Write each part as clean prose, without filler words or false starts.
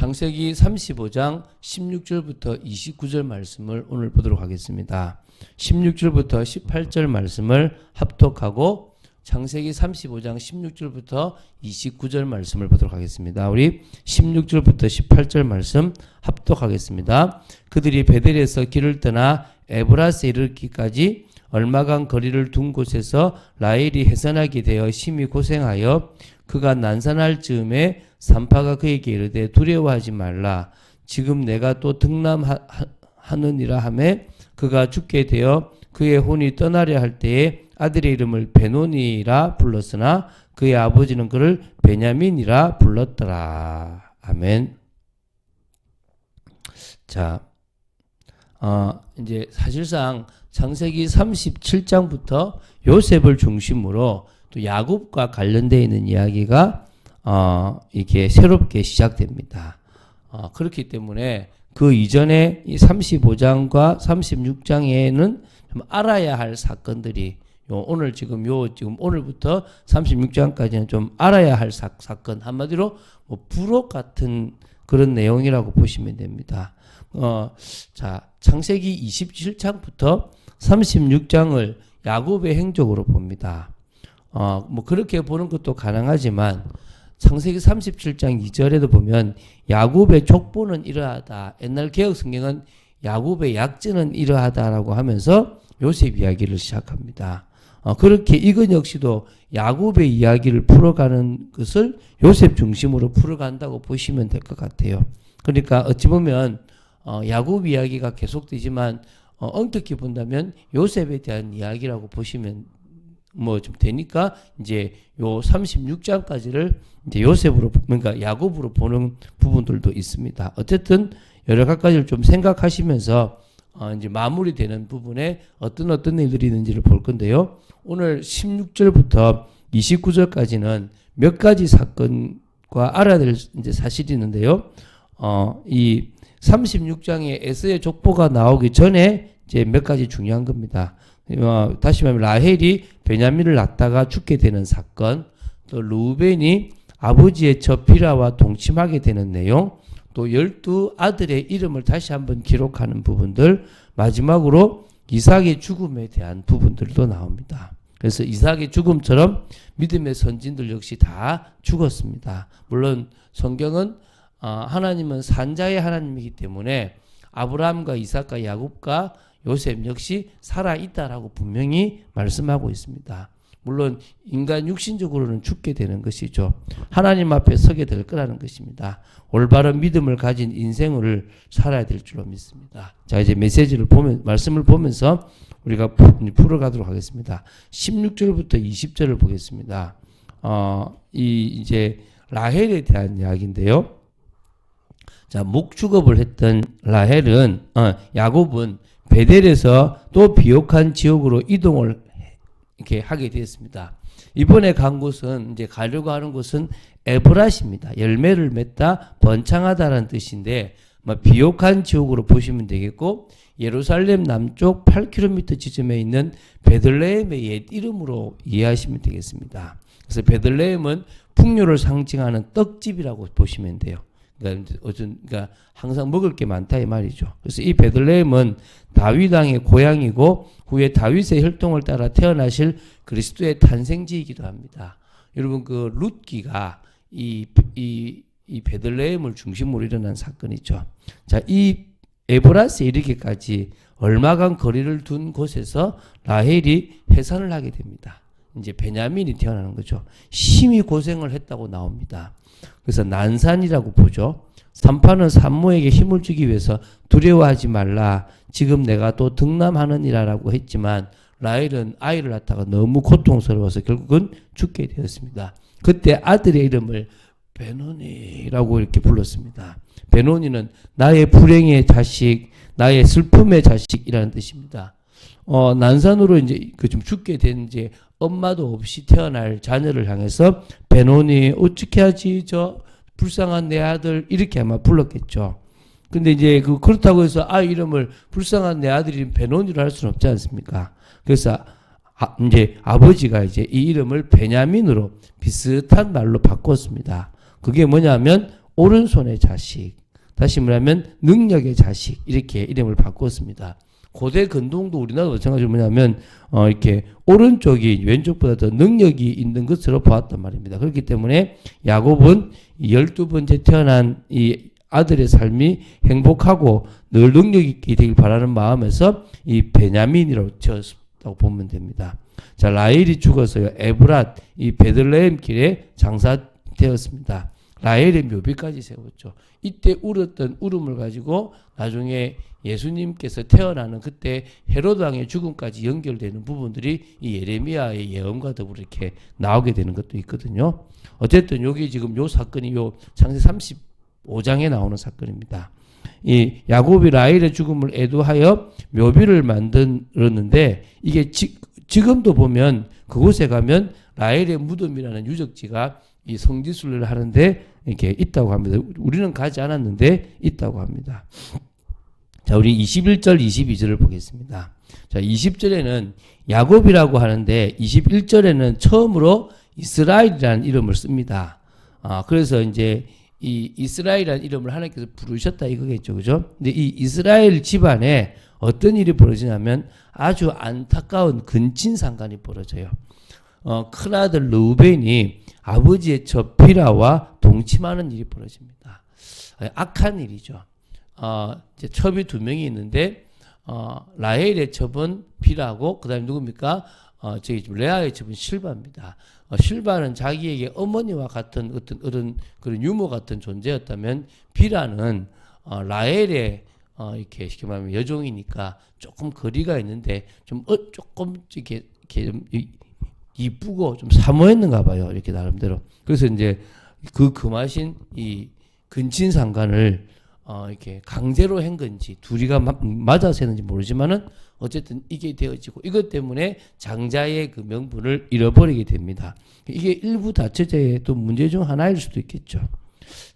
창세기 35장 16절부터 29절 말씀을 오늘 보도록 하겠습니다. 16절부터 18절 말씀을 합독하고 창세기 35장 16절부터 29절 말씀을 보도록 하겠습니다. 우리 16절부터 18절 말씀 합독하겠습니다. 그들이 베델에서 길을 떠나 에브라스에 이르기까지 얼마간 거리를 둔 곳에서 라헬이 해산하게 되어 심히 고생하여 그가 난산할 즈음에 산파가 그에게 이르되 두려워하지 말라. 지금 내가 또 등남하느니라 하매 그가 죽게 되어 그의 혼이 떠나려 할 때에 아들의 이름을 베노니라 불렀으나 그의 아버지는 그를 베냐민이라 불렀더라. 아멘. 자, 이제 사실상 창세기 37장부터 요셉을 중심으로 또 야곱과 관련되어 있는 이야기가 이게 새롭게 시작됩니다. 그렇기 때문에 그 이전에 이 35장과 36장에는 좀 알아야 할 사건들이 오늘 지금 오늘부터 36장까지는 좀 알아야 할 사건, 한마디로 뭐 부록 같은 그런 내용이라고 보시면 됩니다. 자, 창세기 27장부터 36장을 야곱의 행적으로 봅니다. 뭐 그렇게 보는 것도 가능하지만 창세기 37장 2절에도 보면 야곱의 족보는 이러하다. 옛날 개혁 성경은 야곱의 약전은 이러하다라고 하면서 요셉 이야기를 시작합니다. 그렇게 이건 역시도 야곱의 이야기를 풀어가는 것을 요셉 중심으로 풀어간다고 보시면 될 것 같아요. 그러니까 어찌 보면 야곱 이야기가 계속되지만 엄격히 본다면 요셉에 대한 이야기라고 보시면 뭐 좀 되니까 이제 요 36장까지를 이제 요셉으로, 그러니까 야곱으로 보는 부분들도 있습니다. 어쨌든 여러 가지를 좀 생각하시면서 이제 마무리되는 부분에 어떤 일들이 있는지를 볼 건데요. 오늘 16절부터 29절까지는 몇 가지 사건과 알아야 될 이제 사실이 있는데요. 이 36장에 에서의 족보가 나오기 전에 이제 몇 가지 중요한 겁니다. 다시 말하면 라헬이 베냐민을 낳다가 죽게 되는 사건, 또 루벤이 아버지의 저 비라와 동침하게 되는 내용, 또 12아들의 이름을 다시 한번 기록하는 부분들, 마지막으로 이삭의 죽음에 대한 부분들도 나옵니다. 그래서 이삭의 죽음처럼 믿음의 선진들 역시 다 죽었습니다. 물론 성경은 하나님은 산자의 하나님이기 때문에 아브라함과 이삭과 야곱과 요셉 역시 살아있다라고 분명히 말씀하고 있습니다. 물론 인간 육신적으로는 죽게 되는 것이죠. 하나님 앞에 서게 될 거라는 것입니다. 올바른 믿음을 가진 인생을 살아야 될 줄로 믿습니다. 자, 이제 메시지를 말씀을 보면서 우리가 풀어가도록 하겠습니다. 16절부터 20절을 보겠습니다. 이제 라헬에 대한 이야기인데요. 자, 목축업을 했던 라헬은, 야곱은 베델에서 또 비옥한 지역으로 이동을 이렇게 하게 되었습니다. 이번에 가려고 하는 곳은 에브라스입니다. 열매를 맺다, 번창하다라는 뜻인데, 비옥한 지역으로 보시면 되겠고, 예루살렘 남쪽 8km 지점에 있는 베들레헴의 옛 이름으로 이해하시면 되겠습니다. 그래서 베들레헴은 풍요를 상징하는 떡집이라고 보시면 돼요. 그러니까 항상 먹을 게 많다 이 말이죠. 그래서 이 베들레헴은 다윗 왕의 고향이고 후에 다윗의 혈통을 따라 태어나실 그리스도의 탄생지이기도 합니다. 여러분 그 룻기가 이 베들레헴을 중심으로 일어난 사건이죠. 자, 이 에브라스에 이르기까지 얼마간 거리를 둔 곳에서 라헬이 해산을 하게 됩니다. 이제 베냐민이 태어나는 거죠. 심히 고생을 했다고 나옵니다. 그래서 난산이라고 보죠. 산파는 산모에게 힘을 주기 위해서 두려워하지 말라. 지금 내가 또 등남하느니라라고 했지만 라헬은 아이를 낳다가 너무 고통스러워서 결국은 죽게 되었습니다. 그때 아들의 이름을 베노니라고 이렇게 불렀습니다. 베노니는 나의 불행의 자식, 나의 슬픔의 자식이라는 뜻입니다. 난산으로 이제 좀 죽게 된 이제 엄마도 없이 태어날 자녀를 향해서 베노니 어떻게 하지 저 불쌍한 내 아들 이렇게 아마 불렀겠죠. 근데 이제 그렇다고 해서 아이 이름을 불쌍한 내 아들인 베노니로 할 수는 없지 않습니까? 그래서 이제 아버지가 이제 이 이름을 베냐민으로 비슷한 말로 바꿨습니다. 그게 뭐냐면 오른손의 자식, 다시 말하면 능력의 자식, 이렇게 이름을 바꿨습니다. 고대 근동도 우리나라도 마찬가지로 뭐냐면 이렇게 오른쪽이 왼쪽보다 더 능력이 있는 것으로 보았단 말입니다. 그렇기 때문에 야곱은 12번째 태어난 이 아들의 삶이 행복하고 늘 능력 있게 되길 바라는 마음에서 이 베냐민이라고 지었다고 보면 됩니다. 자, 라헬이 죽어서요, 에브랏 이 베들레헴 길에 장사되었습니다. 라헬의 묘비까지 세웠죠. 이때 울었던 울음을 가지고 나중에 예수님께서 태어나는 그때 헤로드 왕의 죽음까지 연결되는 부분들이 이 예레미야의 예언과 더불어 이렇게 나오게 되는 것도 있거든요. 어쨌든 여기 지금 요 사건이 요 창세 35장에 나오는 사건입니다. 이 야곱이 라헬의 죽음을 애도하여 묘비를 만들었는데 이게 지금도 보면 그곳에 가면 라헬의 무덤이라는 유적지가 이 성지순례를 하는데 이렇게 있다고 합니다. 우리는 가지 않았는데 있다고 합니다. 자, 우리 21절, 22절을 보겠습니다. 자, 20절에는 야곱이라고 하는데 21절에는 처음으로 이스라엘이라는 이름을 씁니다. 그래서 이제 이 이스라엘이라는 이름을 하나님께서 부르셨다 이거겠죠. 그죠? 근데 이 이스라엘 집안에 어떤 일이 벌어지냐면 아주 안타까운 근친상간이 벌어져요. 큰아들 르우벤이 아버지의 첩 비라와 동침하는 일이 벌어집니다. 악한 일이죠. 이제 첩이 두 명이 있는데, 라헬의 첩은 비라고, 그 다음에 누굽니까? 레아의 첩은 실바입니다. 실바는 자기에게 어머니와 같은 어떤 그런 유모 같은 존재였다면, 비라는, 라헬의, 이렇게 쉽게 말하면 여종이니까 조금 거리가 있는데, 조금 이렇게 좀 이쁘고 좀 사모했는가 봐요. 이렇게 나름대로. 그래서 이제 그 금하신 이 근친상간을 이렇게 강제로 한 건지 둘이가 맞아서 했는지 모르지만은 어쨌든 이게 되어지고 이것 때문에 장자의 그 명분을 잃어버리게 됩니다. 이게 일부 다처제의 또 문제 중 하나일 수도 있겠죠.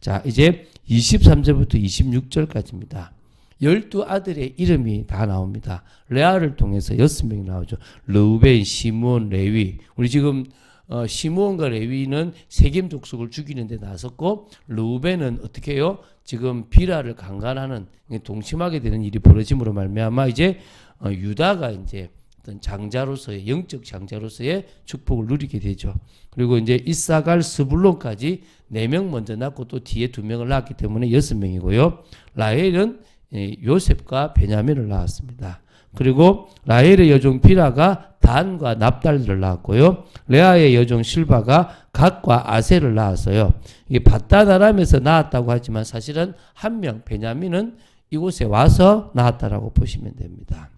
자, 이제 23절부터 26절까지입니다. 12아들의 이름이 다 나옵니다. 레아를 통해서 6명이 나오죠. 르우벤, 시므온, 레위. 우리 지금 시므온과 레위는 세겜 족속을 죽이는 데 나섰고, 르우벤은 어떻게 해요? 지금 비라를 강간하는, 동침하게 되는 일이 벌어짐으로 말미암아 이제 유다가 이제 어떤 장자로서의, 영적 장자로서의 축복을 누리게 되죠. 그리고 이제 이사갈, 스불론까지 4명 먼저 낳고 또 뒤에 2명을 낳았기 때문에 6명이고요. 라헬은 요셉과 베냐민을 낳았습니다. 그리고 라헬의 여종 비라가 단과 납달들을 낳았고요. 레아의 여종 실바가 갓과 아셀을 낳았어요. 이게 밧다나람에서 낳았다고 하지만 사실은 한 명 베냐민은 이곳에 와서 낳았다라고 보시면 됩니다.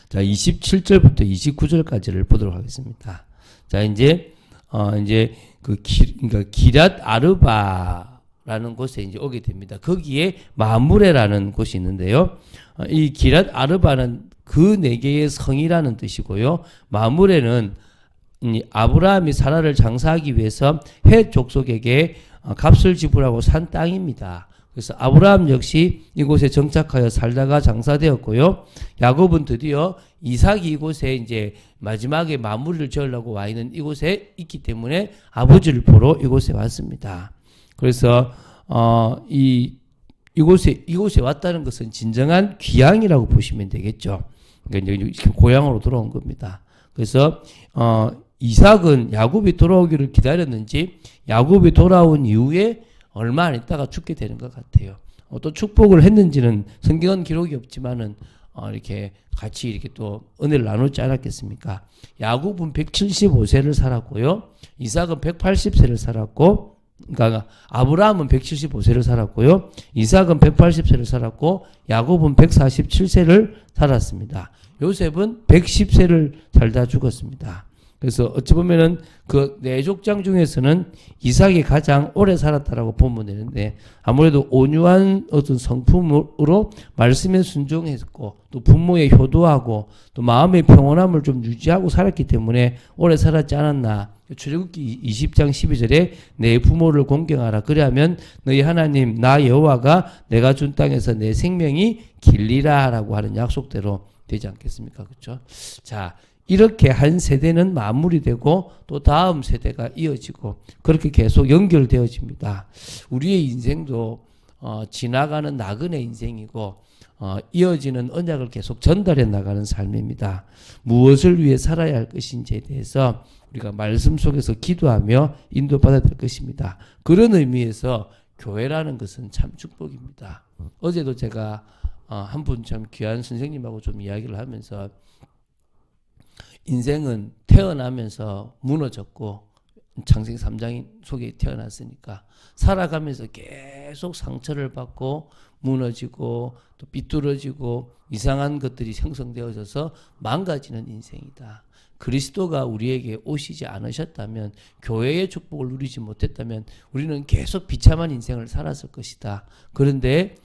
자, 27절부터 29절까지를 보도록 하겠습니다. 자, 이제 그러니까 기랏 아르바라는 곳에 이제 오게 됩니다. 거기에 마므레라는 곳이 있는데요. 이 기랏 아르바는 그 4개의 성이라는 뜻이고요. 마므레는 아브라함이 사라를 장사하기 위해서 헷 족속에게 값을 지불하고 산 땅입니다. 그래서 아브라함 역시 이곳에 정착하여 살다가 장사되었고요. 야곱은 드디어 이삭이 이곳에 이제 마지막에 마무리를 지으려고 와 있는 이곳에 있기 때문에 아버지를 보러 이곳에 왔습니다. 그래서 이곳에 왔다는 것은 진정한 귀향이라고 보시면 되겠죠. 그러니까 이제 고향으로 돌아온 겁니다. 그래서 이삭은 야곱이 돌아오기를 기다렸는지 야곱이 돌아온 이후에 얼마 안 있다가 죽게 되는 것 같아요. 또 축복을 했는지는 성경은 기록이 없지만은 이렇게 같이 이렇게 또 은혜를 나누지 않았겠습니까? 야곱은 175세를 살았고요. 이삭은 180세를 살았고, 그러니까 아브라함은 175세를 살았고요. 이삭은 180세를 살았고, 야곱은 147세를 살았습니다. 요셉은 110세를 살다 죽었습니다. 그래서 어찌 보면은 그 4족장 중에서는 이삭이 가장 오래 살았다라고 보면 되는데, 아무래도 온유한 어떤 성품으로 말씀에 순종했고, 또 부모에 효도하고, 또 마음의 평온함을 좀 유지하고 살았기 때문에 오래 살았지 않았나. 출애굽기 20장 12절에 내 부모를 공경하라. 그래야면 너희 하나님 나 여호와가 내가 준 땅에서 내 생명이 길리라라고 하는 약속대로 되지 않겠습니까? 그렇죠? 자, 이렇게 한 세대는 마무리되고 또 다음 세대가 이어지고 그렇게 계속 연결되어집니다. 우리의 인생도 지나가는 나그네 인생이고 이어지는 언약을 계속 전달해 나가는 삶입니다. 무엇을 위해 살아야 할 것인지에 대해서 우리가 말씀 속에서 기도하며 인도받아야 될 것입니다. 그런 의미에서 교회라는 것은 참 축복입니다. 어제도 제가 한 분 참 귀한 선생님하고 좀 이야기를 하면서 인생은 태어나면서 무너졌고 창세기 3장 속에 태어났으니까 살아가면서 계속 상처를 받고 무너지고 또 삐뚤어지고 이상한 것들이 형성되어져서 망가지는 인생이다. 그리스도가 우리에게 오시지 않으셨다면, 교회의 축복을 누리지 못했다면 우리는 계속 비참한 인생을 살았을 것이다. 그런데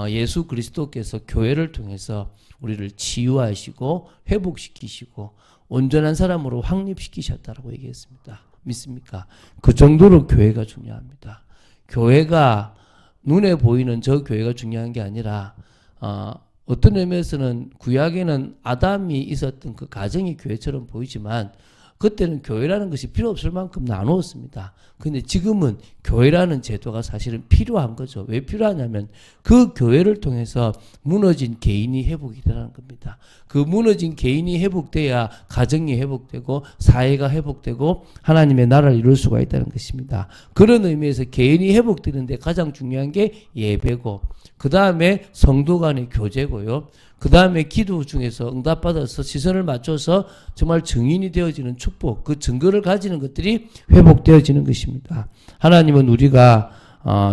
예수 그리스도께서 교회를 통해서 우리를 치유하시고 회복시키시고 온전한 사람으로 확립시키셨다라고 얘기했습니다. 믿습니까? 그 정도로 교회가 중요합니다. 교회가 눈에 보이는 저 교회가 중요한 게 아니라 어떤 의미에서는 구약에는 아담이 있었던 그 가정이 교회처럼 보이지만 그때는 교회라는 것이 필요 없을 만큼 나누었습니다. 그런데 지금은 교회라는 제도가 사실은 필요한 거죠. 왜 필요하냐면 그 교회를 통해서 무너진 개인이 회복이 되라는 겁니다. 그 무너진 개인이 회복돼야 가정이 회복되고 사회가 회복되고 하나님의 나라를 이룰 수가 있다는 것입니다. 그런 의미에서 개인이 회복되는데 가장 중요한 게 예배고, 그 다음에 성도 간의 교제고요. 그 다음에 기도 중에서 응답받아서 시선을 맞춰서 정말 증인이 되어지는 축복, 그 증거를 가지는 것들이 회복되어지는 것입니다. 하나님은 우리가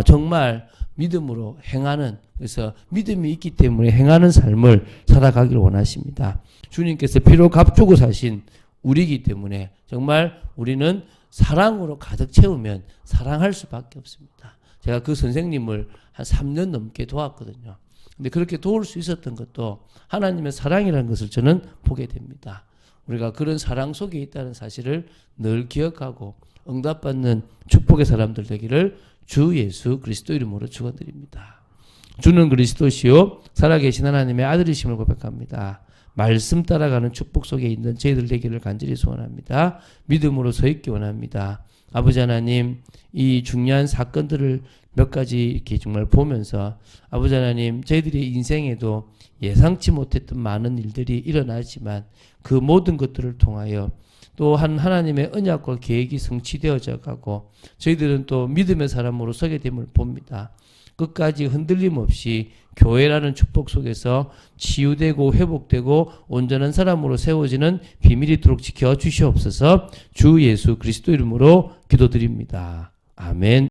정말 믿음으로 행하는, 그래서 믿음이 있기 때문에 행하는 삶을 살아가기를 원하십니다. 주님께서 피로 값주고 사신 우리이기 때문에 정말 우리는 사랑으로 가득 채우면 사랑할 수밖에 없습니다. 제가 그 선생님을 한 3년 넘게 도왔거든요. 근데 그렇게 도울 수 있었던 것도 하나님의 사랑이라는 것을 저는 보게 됩니다. 우리가 그런 사랑 속에 있다는 사실을 늘 기억하고 응답받는 축복의 사람들 되기를 주 예수 그리스도 이름으로 축원드립니다. 주는 그리스도시요 살아계신 하나님의 아들이심을 고백합니다. 말씀 따라가는 축복 속에 있는 저희들 되기를 간절히 소원합니다. 믿음으로 서 있기 원합니다. 아버지 하나님, 이 중요한 사건들을 몇 가지 이렇게 정말 보면서 아버지 하나님, 저희들의 인생에도 예상치 못했던 많은 일들이 일어나지만 그 모든 것들을 통하여 또한 하나님의 언약과 계획이 성취되어져 가고 저희들은 또 믿음의 사람으로 서게 됨을 봅니다. 끝까지 흔들림 없이 교회라는 축복 속에서 치유되고 회복되고 온전한 사람으로 세워지는 비밀이 있도록 지켜주시옵소서. 주 예수 그리스도 이름으로 기도드립니다. 아멘.